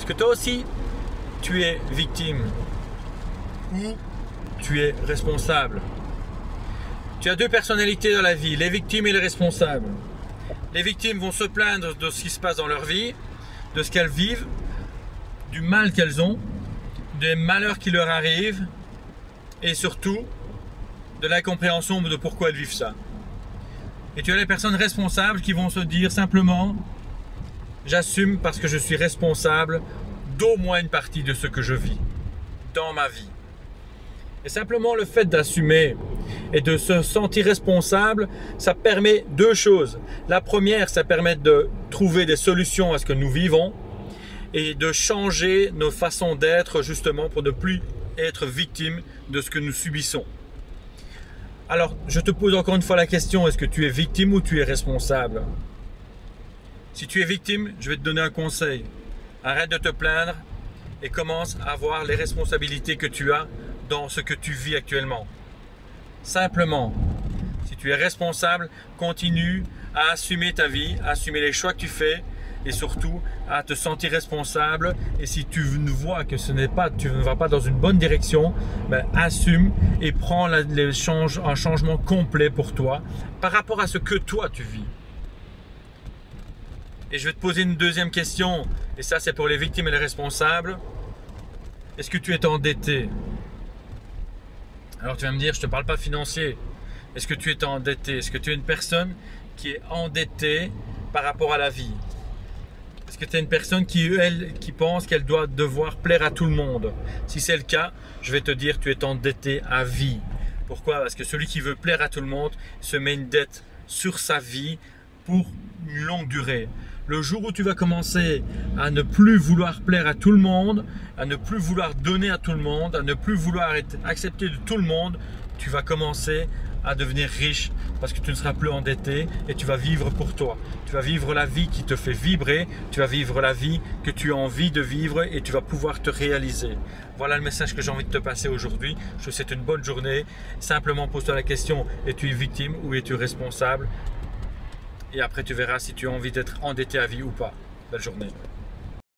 que toi aussi, tu es victime ou tu es responsable? Tu as deux personnalités dans la vie, les victimes et les responsables. Les victimes vont se plaindre de ce qui se passe dans leur vie, de ce qu'elles vivent, du mal qu'elles ont, des malheurs qui leur arrivent et surtout de l'incompréhension de pourquoi elles vivent ça. Et tu as les personnes responsables qui vont se dire simplement « J'assume parce que je suis responsable d'au moins une partie de ce que je vis dans ma vie. » Et simplement le fait d'assumer et de se sentir responsable, ça permet deux choses. La première, ça permet de trouver des solutions à ce que nous vivons et de changer nos façons d'être justement pour ne plus être victime de ce que nous subissons. Alors, je te pose encore une fois la question, est-ce que tu es victime ou tu es responsable? Si tu es victime, je vais te donner un conseil. Arrête de te plaindre et commence à voir les responsabilités que tu as dans ce que tu vis actuellement. Simplement, si tu es responsable, continue à assumer ta vie, à assumer les choix que tu fais et surtout à te sentir responsable. Et si tu vois que tu ne vas pas dans une bonne direction, ben, assume et prends un changement complet pour toi par rapport à ce que toi tu vis. Et je vais te poser une deuxième question, et ça c'est pour les victimes et les responsables. Est-ce que tu es endetté? Alors tu vas me dire, je ne te parle pas financier. Est-ce que tu es endetté? Est-ce que tu es une personne qui est endettée par rapport à la vie? Est-ce que tu es une personne qui pense qu'elle doit devoir plaire à tout le monde? Si c'est le cas, je vais te dire, tu es endetté à vie. Pourquoi? Parce que celui qui veut plaire à tout le monde se met une dette sur sa vie pour une longue durée. Le jour où tu vas commencer à ne plus vouloir plaire à tout le monde, à ne plus vouloir donner à tout le monde, à ne plus vouloir être accepté de tout le monde, tu vas commencer à devenir riche parce que tu ne seras plus endetté et tu vas vivre pour toi. Tu vas vivre la vie qui te fait vibrer, tu vas vivre la vie que tu as envie de vivre et tu vas pouvoir te réaliser. Voilà le message que j'ai envie de te passer aujourd'hui. Je te souhaite une bonne journée. Simplement pose-toi la question, es-tu victime ou es-tu responsable? Et après tu verras si tu as envie d'être endetté à vie ou pas. Belle journée.